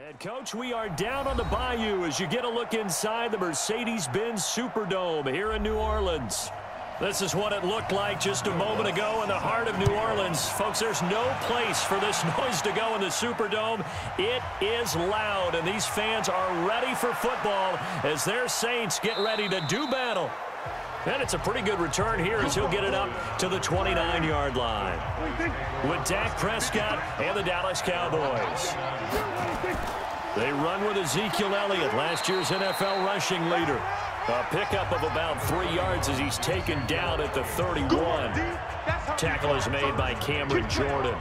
And, Coach, we are down on the bayou as you get a look inside the Mercedes-Benz Superdome here in New Orleans. This is what it looked like just a moment ago in the heart of New Orleans. Folks, there's no place for this noise to go in the Superdome. It is loud, and these fans are ready for football as their Saints get ready to do battle. And it's a pretty good return here as he'll get it up to the 29-yard line. With Dak Prescott and the Dallas Cowboys. They run with Ezekiel Elliott, last year's NFL rushing leader. A pickup of about 3 yards as he's taken down at the 31. Tackle is made by Cameron Jordan.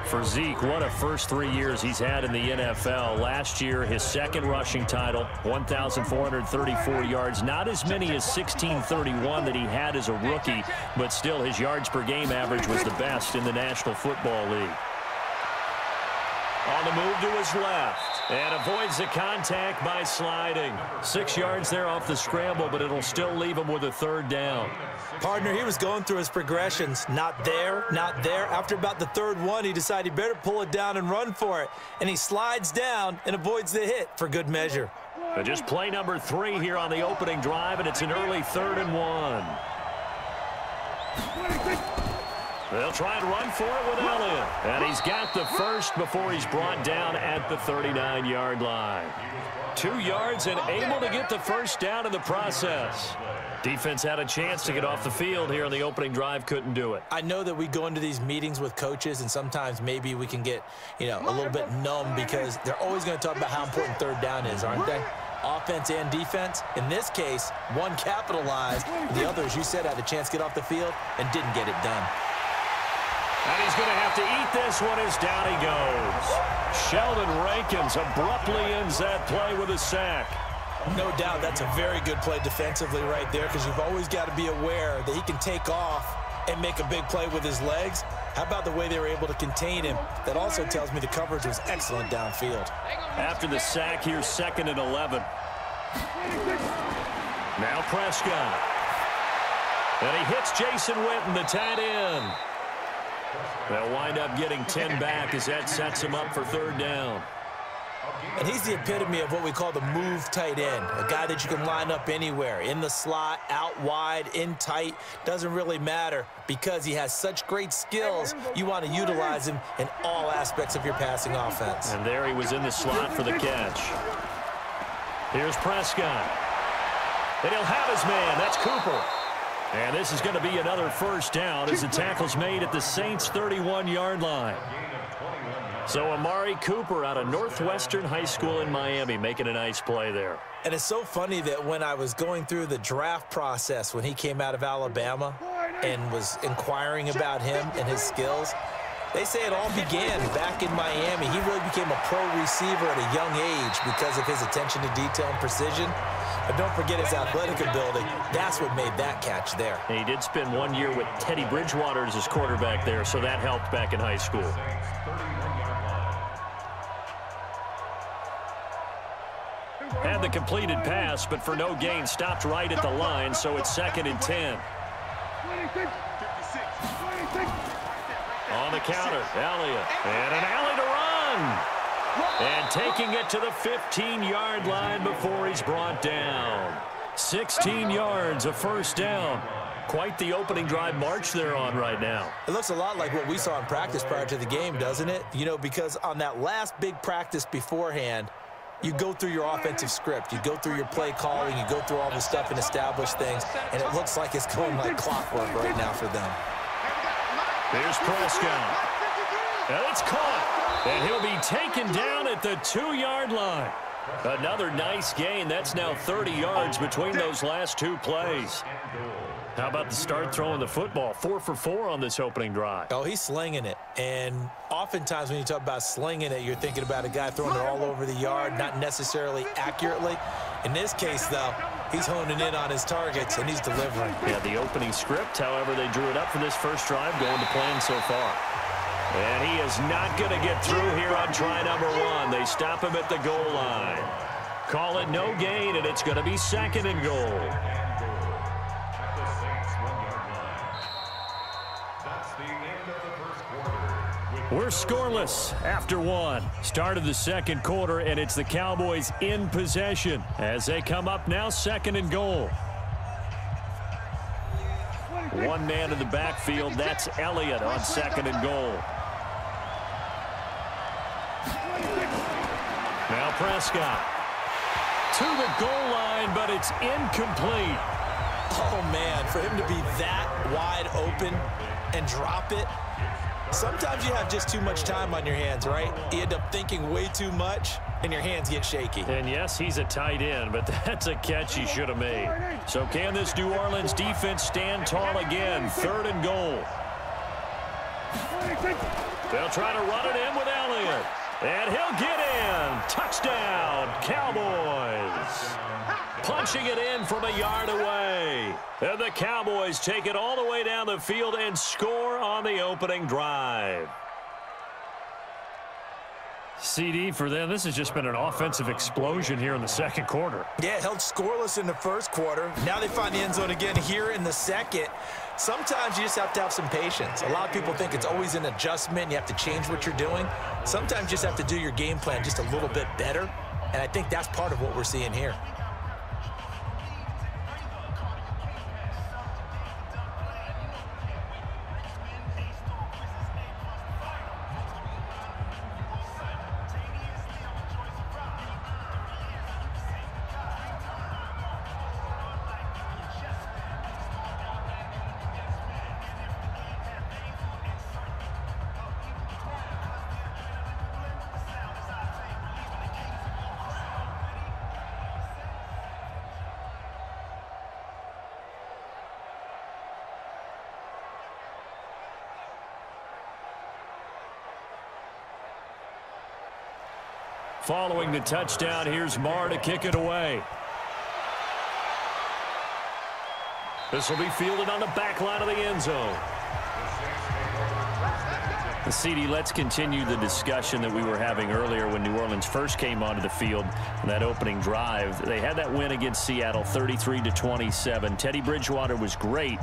For Zeke, what a first 3 years he's had in the NFL. Last year, his second rushing title, 1,434 yards. Not as many as 1,631 that he had as a rookie, but still his yards per game average was the best in the National Football League. On the move to his left, and avoids the contact by sliding. 6 yards there off the scramble, but it'll still leave him with a third down. Partner, he was going through his progressions. Not there, not there. After about the third one, he decided he better pull it down and run for it. And he slides down and avoids the hit for good measure. But just play number 3 here on the opening drive, and it's an early 3rd and 1. They'll try and run for it with Elliott. And he's got the first before he's brought down at the 39-yard line. 2 yards and able to get the first down in the process. Defense had a chance to get off the field here on the opening drive, couldn't do it. I know that we go into these meetings with coaches, and sometimes maybe we can get, a little bit numb because they're always going to talk about how important third down is, aren't they? Offense and defense. In this case, one capitalized. The other, as you said, had a chance to get off the field and didn't get it done. And he's going to have to eat this one as down he goes. Sheldon Rankins abruptly ends that play with a sack. No doubt that's a very good play defensively right there because you've always got to be aware that he can take off and make a big play with his legs. How about the way they were able to contain him? That also tells me the coverage was excellent downfield. After the sack, here's 2nd and 11. Now Prescott. And he hits Jason Witten, the tight end. They'll wind up getting 10 back as that sets him up for 3rd down. And he's the epitome of what we call the move tight end, a guy that you can line up anywhere, in the slot, out wide, in tight, doesn't really matter because he has such great skills. You want to utilize him in all aspects of your passing offense. And there he was in the slot for the catch. Here's Prescott. And he'll have his man. That's Cooper. And this is going to be another first down as the tackle's made at the Saints' 31-yard line. So Amari Cooper out of Northwestern High School in Miami making a nice play there. And it's so funny that when I was going through the draft process when he came out of Alabama and was inquiring about him and his skills, they say it all began back in Miami. He really became a pro receiver at a young age because of his attention to detail and precision. But don't forget his athletic ability. That's what made that catch there. And he did spend 1 year with Teddy Bridgewater as his quarterback there, so that helped back in high school. Had the completed pass, but for no gain, stopped right at the line, so it's 2nd and 10. On the counter, Elliott. And an alley to run. And taking it to the 15-yard line before he's brought down. 16 yards, a first down. Quite the opening drive march they're on right now. It looks a lot like what we saw in practice prior to the game, doesn't it? Because on that last big practice beforehand, you go through your offensive script. You go through your play calling. You go through all the stuff and establish things. And it looks like it's going like clockwork right now for them. Here's Prescott. And it's caught. And he'll be taken down at the 2-yard line. Another nice gain. That's now 30 yards between those last 2 plays. How about the start throwing the football? 4 for 4 on this opening drive. Oh, he's slinging it. And oftentimes when you talk about slinging it, you're thinking about a guy throwing it all over the yard, not necessarily accurately. In this case, though, he's honing in on his targets, and he's delivering. Yeah, the opening script, however, they drew it up for this first drive, going to plan so far. And he is not going to get through here on try number 1. They stop him at the goal line. Call it no gain, and it's going to be 2nd and goal. We're scoreless after one. Start of the second quarter, and it's the Cowboys in possession as they come up now 2nd and goal. One man in the backfield. That's Elliott on 2nd and goal. Now Prescott to the goal line, but it's incomplete. Oh, man, for him to be that wide open and drop it. Sometimes you have just too much time on your hands, right? You end up thinking way too much, and your hands get shaky. And yes, he's a tight end, but that's a catch he should have made. So can this New Orleans defense stand tall again? 3rd and goal. They'll try to run it in with Elliott. And he'll get in. Touchdown, Cowboys. Punching it in from a yard away. And the Cowboys take it all the way down the field and score on the opening drive. CD, for them, this has just been an offensive explosion here in the second quarter. Yeah, held scoreless in the first quarter. Now they find the end zone again here in the second. Sometimes you just have to have some patience. A lot of people think it's always an adjustment. You have to change what you're doing. Sometimes you just have to do your game plan just a little bit better. And I think that's part of what we're seeing here. Following the touchdown, here's Marr to kick it away. This will be fielded on the back line of the end zone. CD, let's continue the discussion that we were having earlier when New Orleans first came onto the field in that opening drive. They had that win against Seattle, 33-27. Teddy Bridgewater was great.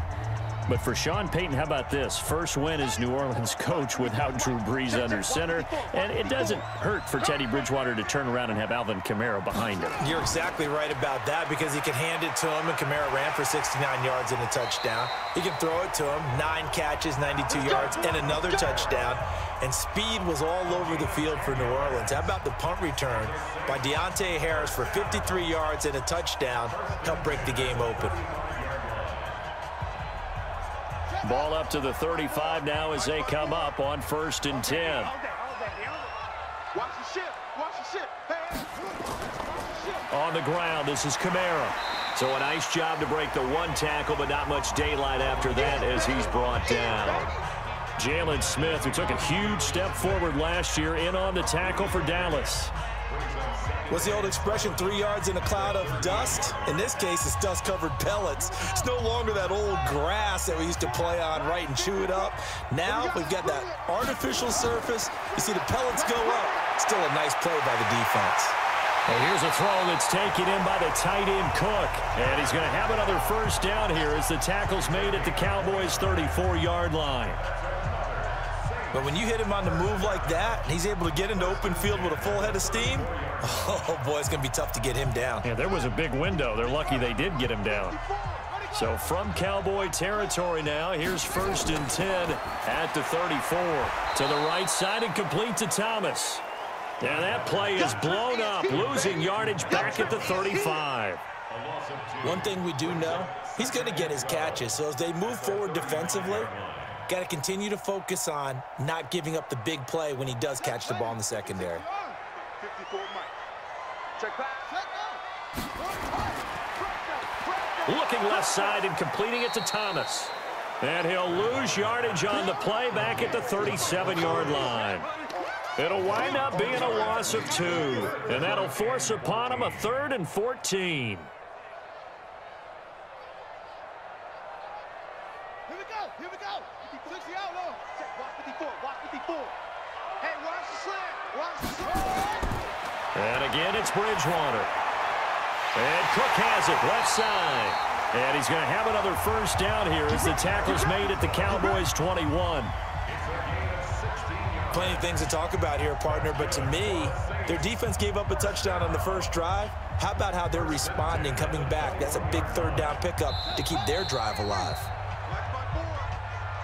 But for Sean Payton, how about this? First win as New Orleans coach without Drew Brees under center. And it doesn't hurt for Teddy Bridgewater to turn around and have Alvin Kamara behind him. You're exactly right about that because he can hand it to him, and Kamara ran for 69 yards and a touchdown. He can throw it to him, 9 catches, 92 yards, and another touchdown. And speed was all over the field for New Orleans. How about the punt return by Deontay Harris for 53 yards and a touchdown? Helped break the game open. Ball up to the 35 now as they come up on 1st and 10. On the ground, this is Kamara. So a nice job to break the one tackle, but not much daylight after that as he's brought down. Jalen Smith, who took a huge step forward last year, in on the tackle for Dallas. What's the old expression, 3 yards in a cloud of dust? In this case, it's dust-covered pellets. It's no longer that old grass that we used to play on, right, and chew it up. Now we've got that artificial surface. You see the pellets go up. Still a nice play by the defense. And here's a throw that's taken in by the tight end Cook. And he's going to have another first down here as the tackle's made at the Cowboys' 34-yard line. But when you hit him on the move like that, and he's able to get into open field with a full head of steam, oh, boy, it's going to be tough to get him down. Yeah, there was a big window. They're lucky they did get him down. So from Cowboy territory now, here's 1st and 10 at the 34. To the right side and complete to Thomas. And that play is blown up, losing yardage back at the 35. One thing we do know, he's going to get his catches. So as they move forward defensively, got to continue to focus on not giving up the big play when he does catch the ball in the secondary. Looking left side and completing it to Thomas. And he'll lose yardage on the play back at the 37-yard line. It'll wind up being a loss of 2. And that'll force upon him a 3rd and 14. And again, it's Bridgewater. And Cook has it, left side. And he's going to have another first down here as the tackle's made at the Cowboys' 21. Plenty of things to talk about here, partner, but to me, their defense gave up a touchdown on the first drive. How about how they're responding, coming back? That's a big third down pickup to keep their drive alive.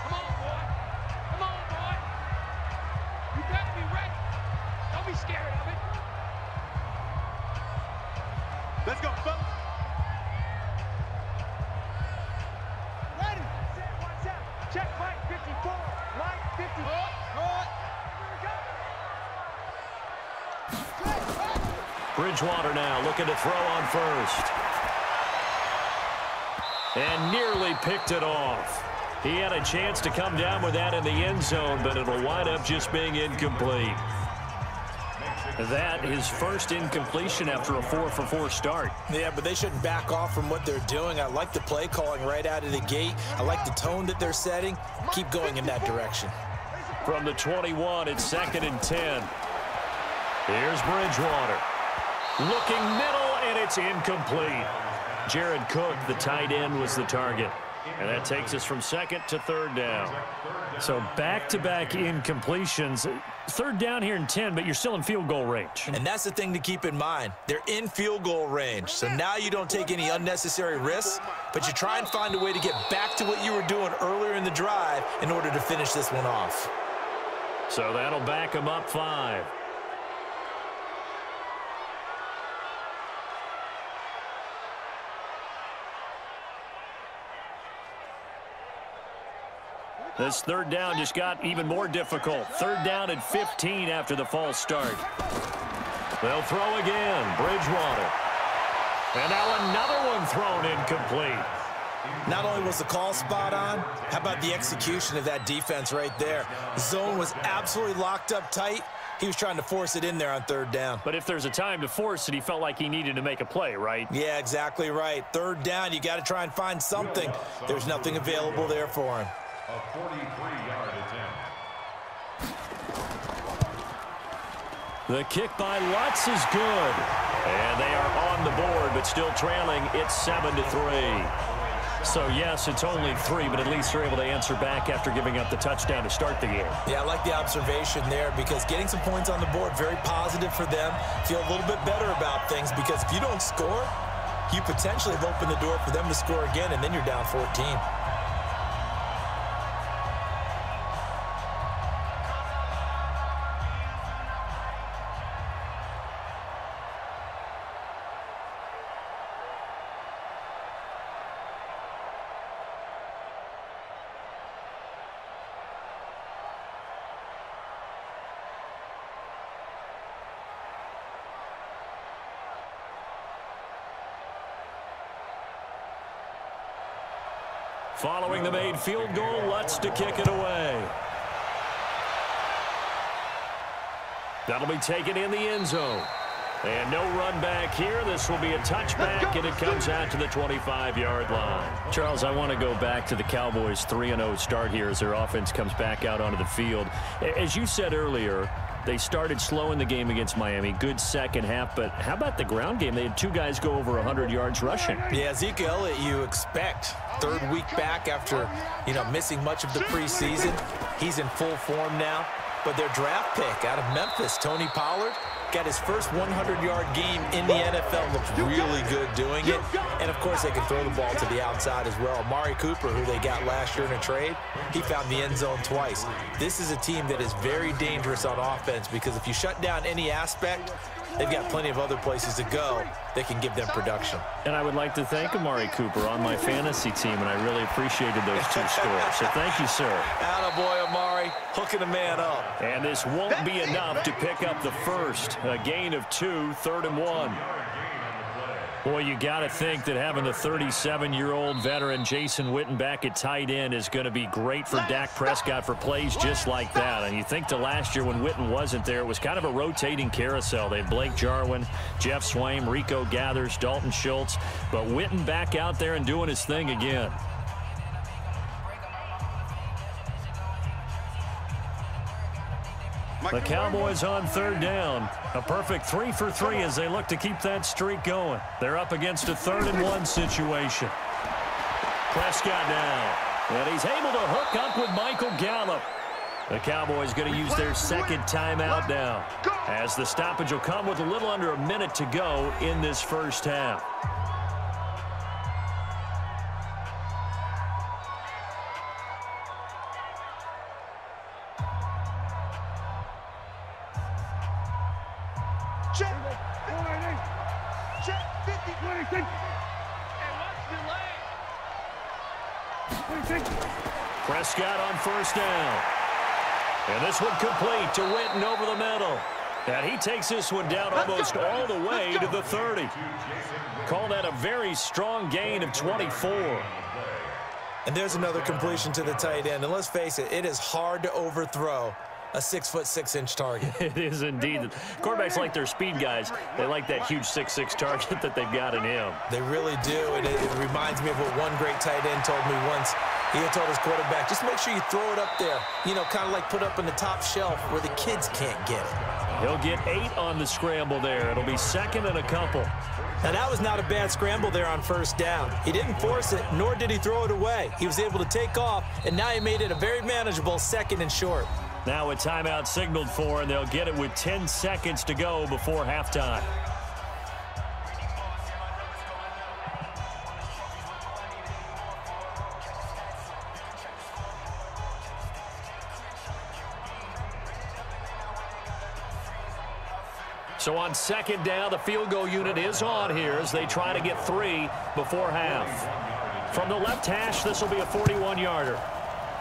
Come on, boy. You better be ready. Don't be scared of it. Let's go, fellas. Ready. Watch out. Check right 54. Right 54. Bridgewater now looking to throw on first. And nearly picked it off. He had a chance to come down with that in the end zone, but it'll wind up just being incomplete. That is first incompletion after a 4-for-4 start. Yeah, but they shouldn't back off from what they're doing. I like the play calling right out of the gate. I like the tone that they're setting. Keep going in that direction. From the 21, it's 2nd and 10. Here's Bridgewater. Looking middle, and it's incomplete. Jared Cook, the tight end, was the target. And that takes us from 2nd to 3rd down. So back-to-back incompletions. 3rd down here and 10, but you're still in field goal range. And that's the thing to keep in mind. They're in field goal range. So now you don't take any unnecessary risks, but you try and find a way to get back to what you were doing earlier in the drive in order to finish this one off. So that'll back them up 5. This 3rd down just got even more difficult. 3rd down and 15 after the false start. They'll throw again. Bridgewater. And now another one thrown incomplete. Not only was the call spot on, how about the execution of that defense right there? The zone was absolutely locked up tight. He was trying to force it in there on 3rd down. But if there's a time to force it, he felt like he needed to make a play, right? Yeah, exactly right. 3rd down, you got to try and find something. There's nothing available there for him. A 43-yard attempt. The kick by Lutz is good. And they are on the board, but still trailing. It's 7-3. So, yes, it's only 3, but at least they're able to answer back after giving up the touchdown to start the game. Yeah, I like the observation there because getting some points on the board, very positive for them. Feel a little bit better about things because if you don't score, you potentially have opened the door for them to score again, and then you're down 14. Following the made field goal, Lutz to kick it away. That'll be taken in the end zone. And no run back here. This will be a touchback, and it comes out to the 25-yard line. Charles, I want to go back to the Cowboys' 3-0 start here as their offense comes back out onto the field. As you said earlier, they started slow in the game against Miami. Good second half, but how about the ground game? They had 2 guys go over 100 yards rushing. Yeah, Zeke Elliott, you expect. 3rd week back after, missing much of the preseason. He's in full form now. But their draft pick out of Memphis, Tony Pollard, got his first 100-yard game in the NFL. Looks really good doing it. And, of course, they can throw the ball to the outside as well. Amari Cooper, who they got last year in a trade, he found the end zone twice. This is a team that is very dangerous on offense because if you shut down any aspect, they've got plenty of other places to go that can give them production. And I would like to thank Amari Cooper on my fantasy team, and I really appreciated those 2 scores. So thank you, sir. Attaboy, Amari, hooking a man up. And this won't be enough to pick up the first. A gain of 2, 3rd and 1. Boy, you got to think that having the 37-year-old veteran Jason Witten back at tight end is going to be great for Dak Prescott for plays just like that. And you think to last year when Witten wasn't there, it was kind of a rotating carousel. They had Blake Jarwin, Jeff Swaim, Rico Gathers, Dalton Schultz. But Witten back out there and doing his thing again. The Cowboys on 3rd down. A perfect 3 for 3 as they look to keep that streak going. They're up against a 3rd and 1 situation. Prescott now. And he's able to hook up with Michael Gallup. The Cowboys going to use their second timeout now, as the stoppage will come with a little under a minute to go in this first half. Check 50, 26. Prescott on first down. And this one complete to Winton over the middle. And he takes this one down almost all the way to the 30. Call that a very strong gain of 24. And there's another completion to the tight end. And let's face it, it is hard to overthrow a 6'6" target. It is indeed. Quarterbacks like their speed guys. They like that huge 6'6" target that they've got in him. They really do, and it reminds me of what one great tight end told me once. He had told his quarterback, just make sure you throw it up there. You know, kind of like put up on the top shelf where the kids can't get it. He'll get 8 on the scramble there. It'll be second and a couple. Now, that was not a bad scramble there on first down. He didn't force it, nor did he throw it away. He was able to take off, and now he made it a very manageable second and short. Now a timeout signaled for, and they'll get it with 10 seconds to go before halftime. So on second down, the field goal unit is on here as they try to get 3 before half. From the left hash, this will be a 41-yarder.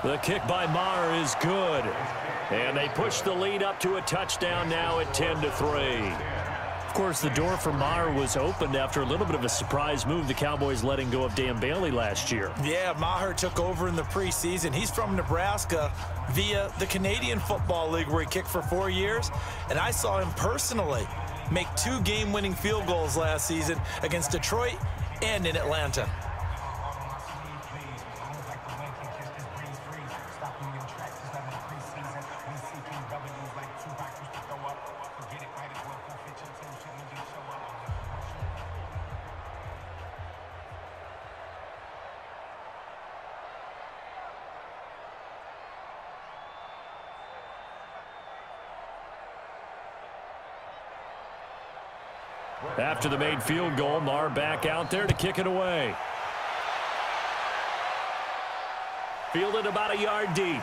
The kick by Maher is good. And they push the lead up to a touchdown now at 10-3. Of course, the door for Maher was opened after a little bit of a surprise move, the Cowboys letting go of Dan Bailey last year. Yeah, Maher took over in the preseason. He's from Nebraska via the Canadian Football League, where he kicked for 4 years. And I saw him personally make 2 game-winning field goals last season against Detroit and in Atlanta. After the made field goal, Maher back out there to kick it away. Fielded about a yard deep.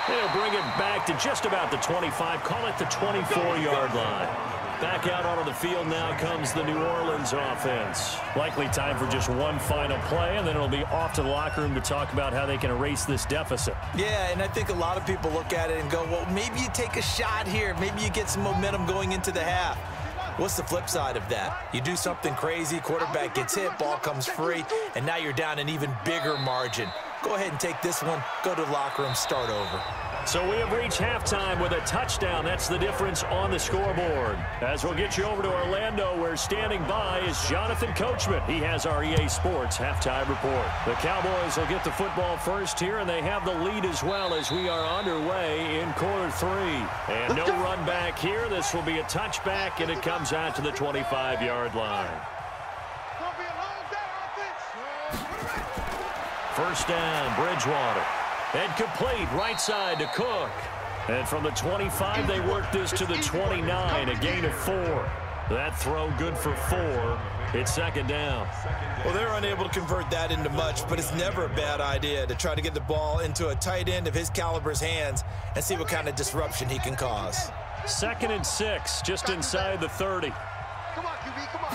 They'll bring it back to just about the 25, call it the 24-yard line. Back out onto the field now comes the New Orleans offense. Likely time for just one final play, and then it'll be off to the locker room to talk about how they can erase this deficit. Yeah, and I think a lot of people look at it and go, well, maybe you take a shot here. Maybe you get some momentum going into the half. What's the flip side of that? You do something crazy, quarterback gets hit, ball comes free, and now you're down an even bigger margin. Go ahead and take this one, go to the locker room, start over. So we have reached halftime with a touchdown. That's the difference on the scoreboard. As we'll get you over to Orlando, where standing by is Jonathan Coachman. He has our EA Sports halftime report. The Cowboys will get the football first here, and they have the lead as well as we are underway in quarter 3. And no run back here. This will be a touchback, and it comes out to the 25-yard line. First down, Bridgewater. And complete right side to Cook. And from the 25, they work this to the 29, a gain of 4. That throw good for 4. It's second down. Well, they're unable to convert that into much, but it's never a bad idea to try to get the ball into a tight end of his caliber's hands and see what kind of disruption he can cause. 2nd and 6, just inside the 30. Come on, QB, come on.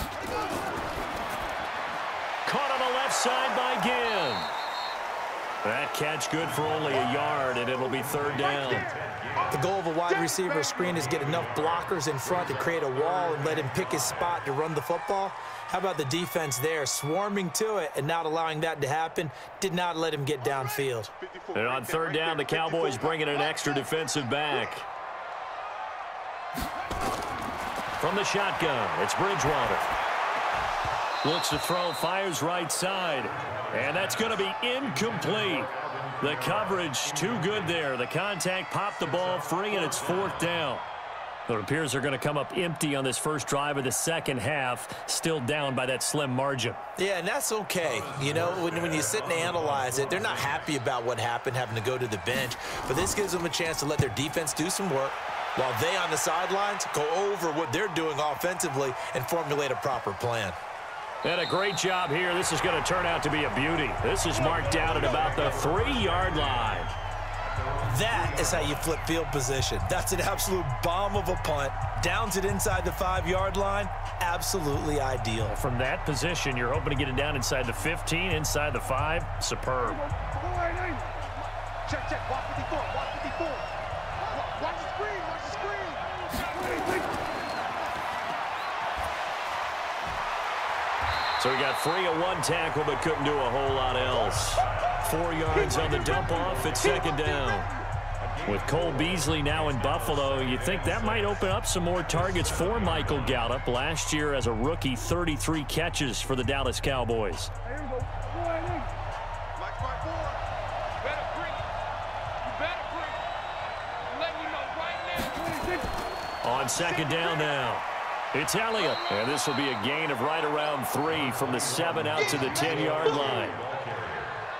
Caught on the left side by Ginn. That catch good for only a yard, and it'll be third down. The goal of a wide receiver screen is get enough blockers in front to create a wall and let him pick his spot to run the football. How about the defense there, swarming to it and not allowing that to happen? Did not let him get downfield. And on third down, the Cowboys bringing an extra defensive back. From the shotgun, it's Bridgewater. Looks to throw, fires right side. And that's going to be incomplete. The coverage too good there. The contact popped the ball free, and it's fourth down. It appears they're going to come up empty on this first drive of the second half, still down by that slim margin. Yeah, and that's okay. You know, when you sit and analyze it, they're not happy about what happened, having to go to the bench. But this gives them a chance to let their defense do some work while they on the sidelines go over what they're doing offensively and formulate a proper plan. And a great job here. This is going to turn out to be a beauty. This is marked down at about the 3-yard line. That is how you flip field position. That's an absolute bomb of a punt. Downs it inside the 5-yard line. Absolutely ideal. From that position, you're hoping to get it down inside the 15, inside the 5. Superb. Check, check. Watch 54. Watch 54. Watch the screen. Watch the screen. So he got free of one tackle, but couldn't do a whole lot else. 4 yards on the dump off at second down. With Cole Beasley now in Buffalo, you think that might open up some more targets for Michael Gallup. Last year as a rookie, 33 catches for the Dallas Cowboys. On second down now, it's Elliott. And this will be a gain of right around 3 from the 7 out to the 10-yard line.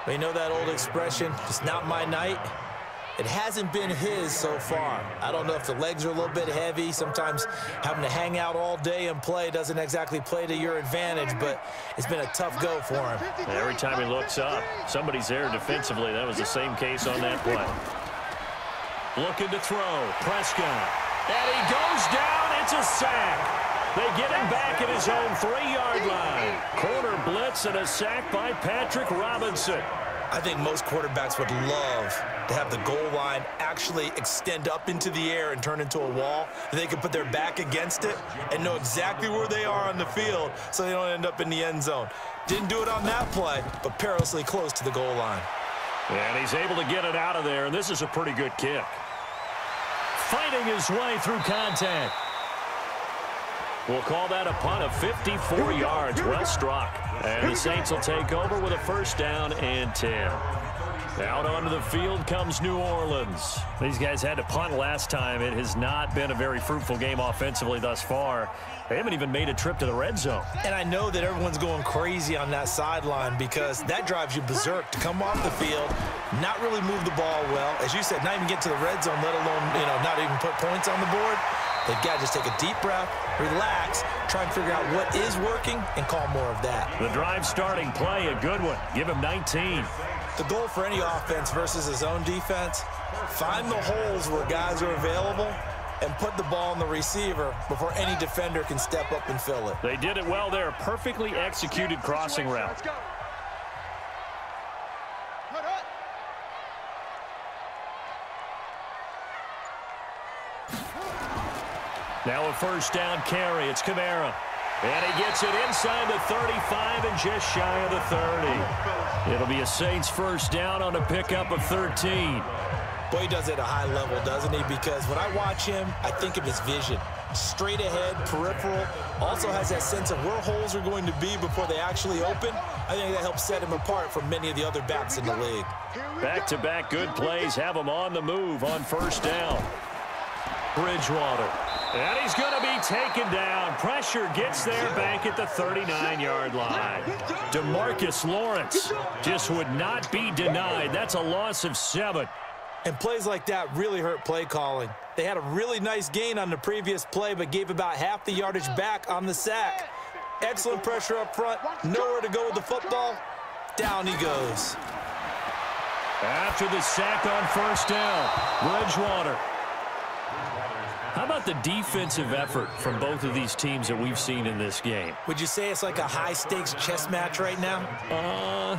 We know that old expression, it's not my night. It hasn't been his so far. I don't know if the legs are a little bit heavy. Sometimes having to hang out all day and play doesn't exactly play to your advantage, but it's been a tough go for him. Every time he looks up, somebody's there defensively. That was the same case on that play. Looking to throw. Prescott. And he goes down. It's a sack. They get him back at his own 3-yard line. Corner blitz and a sack by Patrick Robinson. I think most quarterbacks would love to have the goal line actually extend up into the air and turn into a wall. They can put their back against it and know exactly where they are on the field so they don't end up in the end zone. Didn't do it on that play, but perilously close to the goal line. And he's able to get it out of there, and this is a pretty good kick. Fighting his way through contact. We'll call that a punt of 54 yards. Well struck. And the Saints will take over with a first down and 10. Out onto the field comes New Orleans. These guys had to punt last time. It has not been a very fruitful game offensively thus far. They haven't even made a trip to the red zone. And I know that everyone's going crazy on that sideline because that drives you berserk to come off the field, not really move the ball well. As you said, not even get to the red zone, let alone, not even put points on the board. They've got to just take a deep breath, relax, try and figure out what is working, and call more of that. The drive starting play, a good one. Give him 19. The goal for any offense versus his own defense, find the holes where guys are available and put the ball in the receiver before any defender can step up and fill it. They did it well there. Perfectly executed crossing route. Now a first down carry. It's Kamara. And he gets it inside the 35 and just shy of the 30. It'll be a Saints first down on a pickup of 13. Boy, he does it at a high level, doesn't he? Because when I watch him, I think of his vision. Straight ahead, peripheral. Also has that sense of where holes are going to be before they actually open. I think that helps set him apart from many of the other backs in the league. Back-to-back good plays have him on the move on first down. Bridgewater. And he's going to be taken down. Pressure gets there back at the 39-yard line. DeMarcus Lawrence just would not be denied. That's a loss of 7. And plays like that really hurt play calling. They had a really nice gain on the previous play, but gave about half the yardage back on the sack. Excellent pressure up front. Nowhere to go with the football. Down he goes. After the sack on first down, Bridgewater. How about the defensive effort from both of these teams that we've seen in this game? Would you say it's like a high-stakes chess match right now?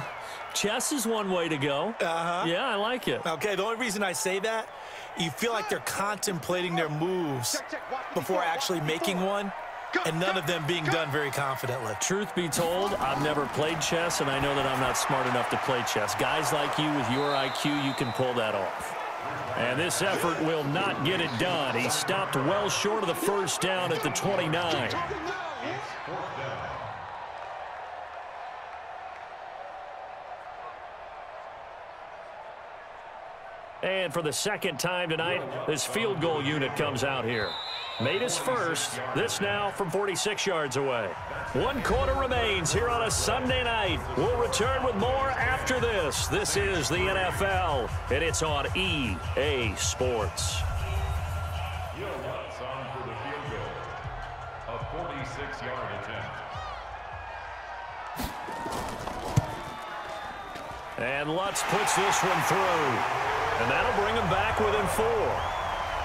Chess is one way to go. Yeah, I like it. Okay, the only reason I say that, you feel like they're contemplating their moves before actually making one, and none of them being done very confidently. Truth be told, I've never played chess, and I know that I'm not smart enough to play chess. Guys like you with your IQ, you can pull that off. And this effort will not get it done. He stopped well short of the first down at the 29. And for the second time tonight, this field goal unit comes out here. Made his first. This now from 46 yards away. 1 quarter remains here on a Sunday night. We'll return with more after this. This is the NFL, and it's on EA Sports. Lutz on for the field goal. A 46-yard attempt. And Lutz puts this one through. And that'll bring him back within 4.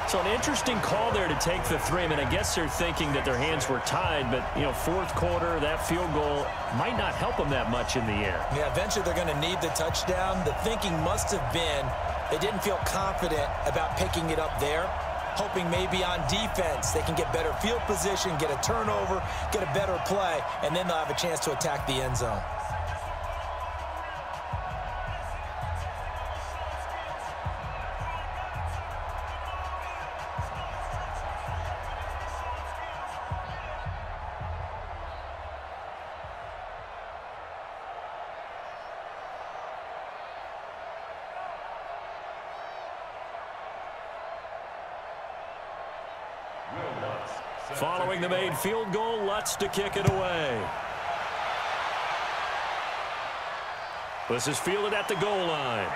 So an interesting call there to take the 3. I mean, I guess they're thinking that their hands were tied, but, you know, fourth quarter, that field goal might not help them that much in the end. Yeah, eventually they're going to need the touchdown. The thinking must have been they didn't feel confident about picking it up there, hoping maybe on defense they can get better field position, get a turnover, get a better play, and then they'll have a chance to attack the end zone. Following the made field goal, Lutz to kick it away. This is fielded at the goal line.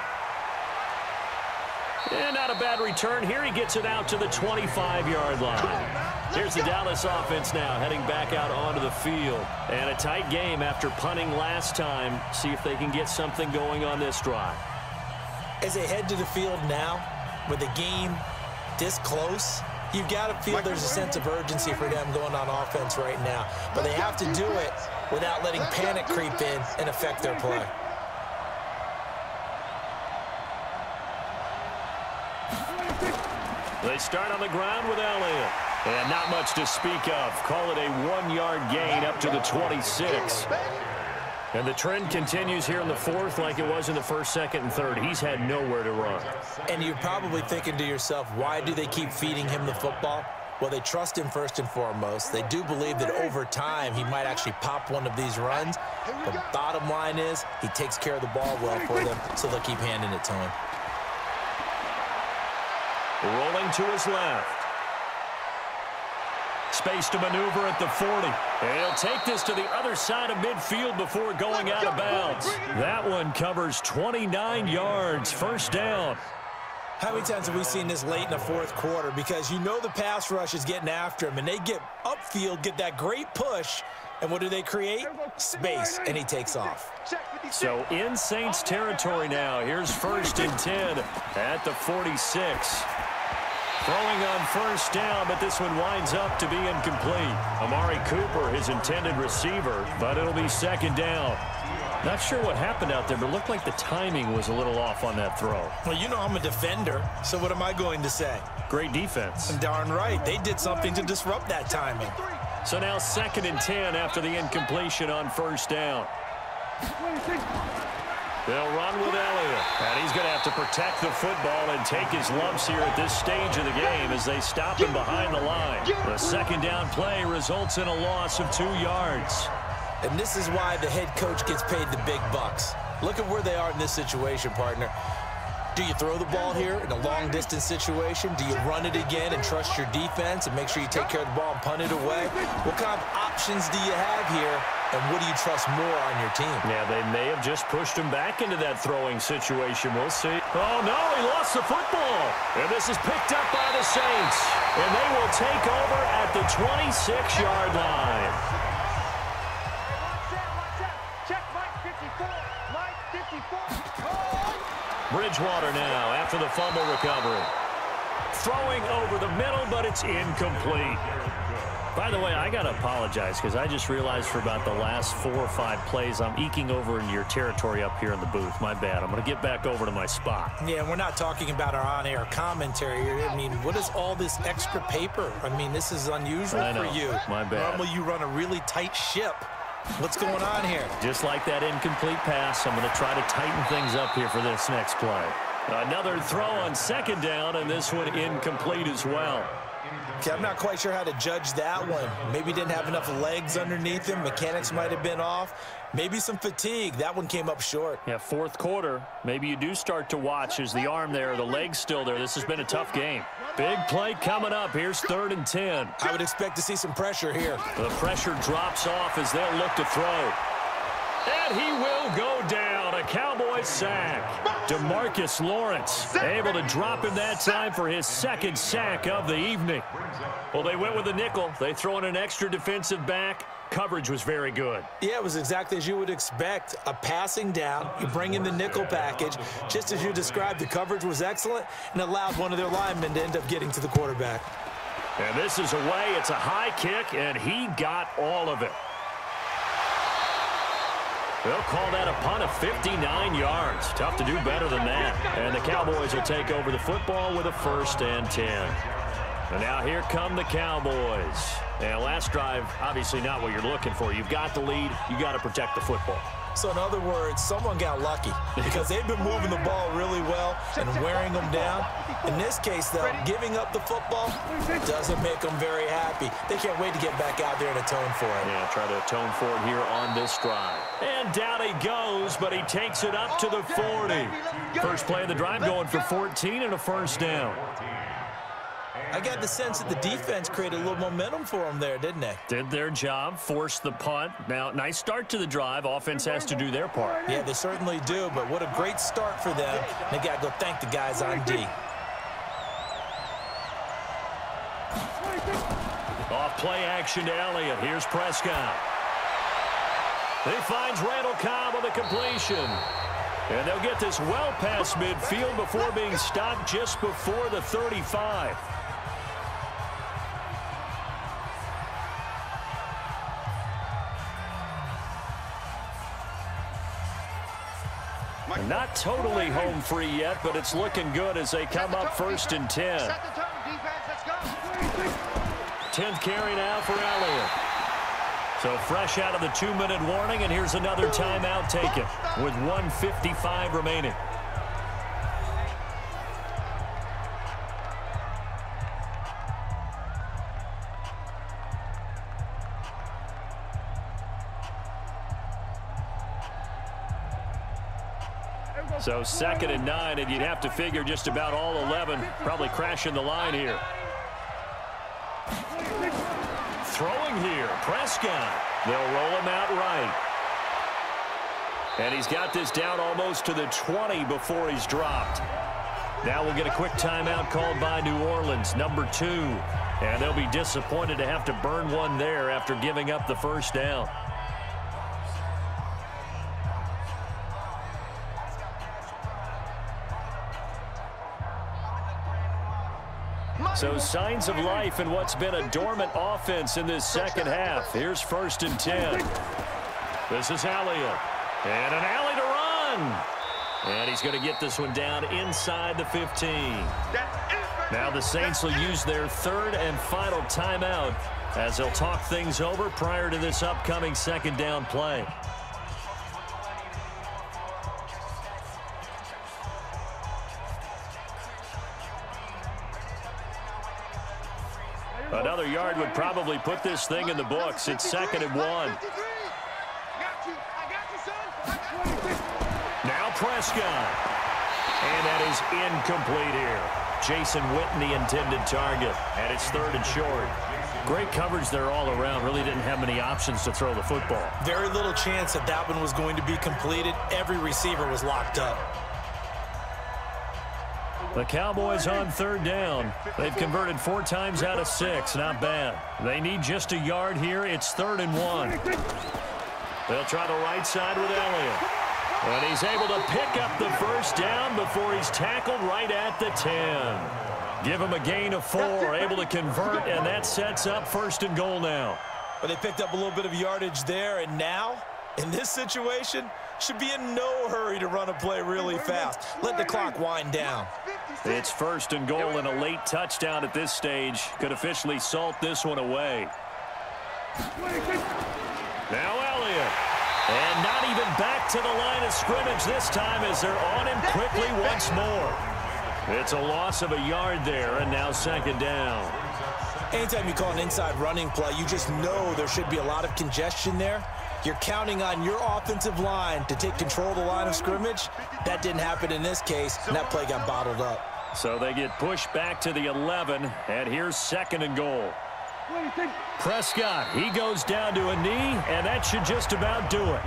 And not a bad return here. He gets it out to the 25-yard line. Here's the Dallas offense now heading back out onto the field. And a tight game after punting last time. See if they can get something going on this drive. As they head to the field now, with the game this close, you've got to feel there's a sense of urgency for them going on offense right now. But they have to do it without letting panic creep in and affect their play. They start on the ground with Elliott. And not much to speak of. Call it a 1-yard gain up to the 26. And the trend continues here in the fourth like it was in the first, second, and third. He's had nowhere to run. And you're probably thinking to yourself, why do they keep feeding him the football? Well, they trust him first and foremost. They do believe that over time he might actually pop one of these runs. The bottom line is he takes care of the ball well for them, so they'll keep handing it to him. Rolling to his left. Space to maneuver at the 40. And he'll take this to the other side of midfield before going out of bounds. That one covers 29 yards. First down. How many times have we seen this late in the fourth quarter? Because you know the pass rush is getting after him, and they get upfield, get that great push, and what do they create? Space, and he takes off. So in Saints territory now. Here's 1st and 10 at the 46. Throwing on first down, but this one winds up to be incomplete. Amari Cooper, his intended receiver, but it'll be second down. Not sure what happened out there, but it looked like the timing was a little off on that throw. Well, you know I'm a defender, so what am I going to say? Great defense. Darn right. They did something to disrupt that timing. So now 2nd and 10 after the incompletion on first down. They'll run with Elliott. And he's going to have to protect the football and take his lumps here at this stage of the game as they stop him behind the line. The second down play results in a loss of 2 yards. And this is why the head coach gets paid the big bucks. Look at where they are in this situation, partner. Do you throw the ball here in a long-distance situation? Do you run it again and trust your defense and make sure you take care of the ball and punt it away? What kind of options do you have here, and what do you trust more on your team? Yeah, they may have just pushed him back into that throwing situation. We'll see. Oh, no, he lost the football. And this is picked up by the Saints. And they will take over at the 26-yard line. Check Mike 54. Mike 54. Bridgewater now after the fumble recovery. Throwing over the middle, but it's incomplete. By the way, I got to apologize because I just realized for about the last 4 or 5 plays, I'm eking over into your territory up here in the booth. My bad. I'm going to get back over to my spot. Yeah, we're not talking about our on-air commentary. I mean, what is all this extra paper? I mean, this is unusual for you. My bad. Normally, you run a really tight ship. What's going on here? Just like that incomplete pass, I'm going to try to tighten things up here for this next play. Another throw on second down, and this one incomplete as well. Okay, I'm not quite sure how to judge that one. Maybe didn't have enough legs underneath him. Mechanics might have been off. Maybe some fatigue. That one came up short. Yeah, fourth quarter. Maybe you do start to watch as the arm there, the leg's still there. This has been a tough game. Big play coming up. Here's 3rd and 10. I would expect to see some pressure here. The pressure drops off as they'll look to throw. And he will go down. A Cowboys sack. DeMarcus Lawrence able to drop him that time for his 2nd sack of the evening. Well, they went with a nickel. They throw in an extra defensive back. Coverage was very good. Yeah, it was exactly as you would expect. A passing down, you bring in the nickel package. Just as you described, the coverage was excellent and allowed one of their linemen to end up getting to the quarterback. And this is away. It's a high kick, and he got all of it. They'll call that a punt of 59 yards. Tough to do better than that. And the Cowboys will take over the football with a 1st and 10. And now here come the Cowboys. And last drive, obviously not what you're looking for. You've got the lead. You got to protect the football. So in other words, someone got lucky because they've been moving the ball really well and wearing them down. In this case, though, giving up the football doesn't make them very happy. They can't wait to get back out there and atone for it. Yeah, try to atone for it here on this drive. And down he goes, but he takes it up to the 40. First play of the drive going for 14 and a 1st down. I got the sense that the defense created a little momentum for them there, didn't they? Did their job, forced the punt. Now, nice start to the drive. Offense has to do their part. Yeah, they certainly do, but what a great start for them. They got to go thank the guys on D. Off play action to Elliott. Here's Prescott. He finds Randall Cobb with a completion. And they'll get this well past midfield before being stopped just before the 35. Not totally home free yet, but it's looking good as they come up 1st and 10. 10th carry now for Elliott. So fresh out of the 2-minute warning, and here's another timeout taken with 1:55 remaining. So 2nd and 9, and you'd have to figure just about all 11 probably crashing the line here. Throwing here, Prescott. They'll roll him out right. And he's got this down almost to the 20 before he's dropped. Now we'll get a quick timeout called by New Orleans, number 2. And they'll be disappointed to have to burn one there after giving up the 1st down. So signs of life in what's been a dormant offense in this 2nd half. Here's 1st and 10. This is Elliott. And an alley to run. And he's going to get this one down inside the 15. Now the Saints will use their 3rd and final timeout as they'll talk things over prior to this upcoming 2nd down play. Another yard would probably put this thing in the books. It's 2nd and 1. Now Prescott. And that is incomplete here. Jason Witten, the intended target. And it's 3rd and short. Great coverage there all around. Really didn't have many options to throw the football. Very little chance that that one was going to be completed. Every receiver was locked up. The Cowboys on 3rd down. They've converted 4 times out of 6. Not bad. They need just a yard here. It's 3rd and 1. They'll try the right side with Elliott. And he's able to pick up the 1st down before he's tackled right at the 10. Give him a gain of 4. Able to convert, and that sets up 1st and goal now. But they picked up a little bit of yardage there, and now, in this situation, should be in no hurry to run a play really fast. Let the clock wind down. It's 1st and goal and a late touchdown at this stage. Could officially salt this one away. Now Elliott. And not even back to the line of scrimmage this time as they're on him quickly once more. It's a loss of a yard there, and now 2nd down. Anytime you call an inside running play, you just know there should be a lot of congestion there. You're counting on your offensive line to take control of the line of scrimmage. That didn't happen in this case, and that play got bottled up. So they get pushed back to the 11, and here's 2nd and goal. Prescott, he goes down to a knee, and that should just about do it.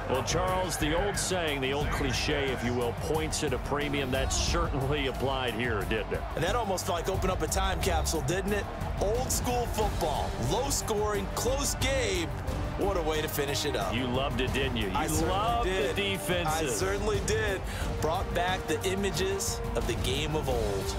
Well, Charles, the old saying, the old cliche, if you will, points at a premium, that certainly applied here, didn't it? And that almost felt like opened up a time capsule, didn't it? Old school football, low scoring, close game. What a way to finish it up. You loved it, didn't you? You loved the defenses. I certainly did. Brought back the images of the game of old.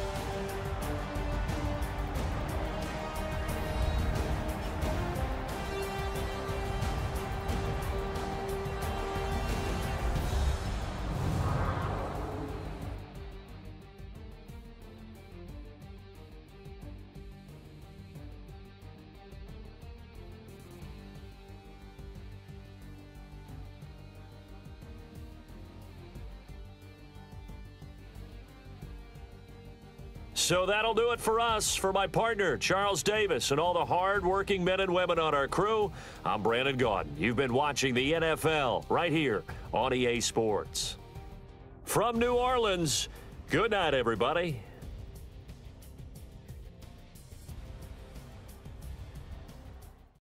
So that'll do it for us. For my partner, Charles Davis, and all the hard-working men and women on our crew, I'm Brandon Gaudin. You've been watching the NFL right here on EA Sports. From New Orleans, good night, everybody.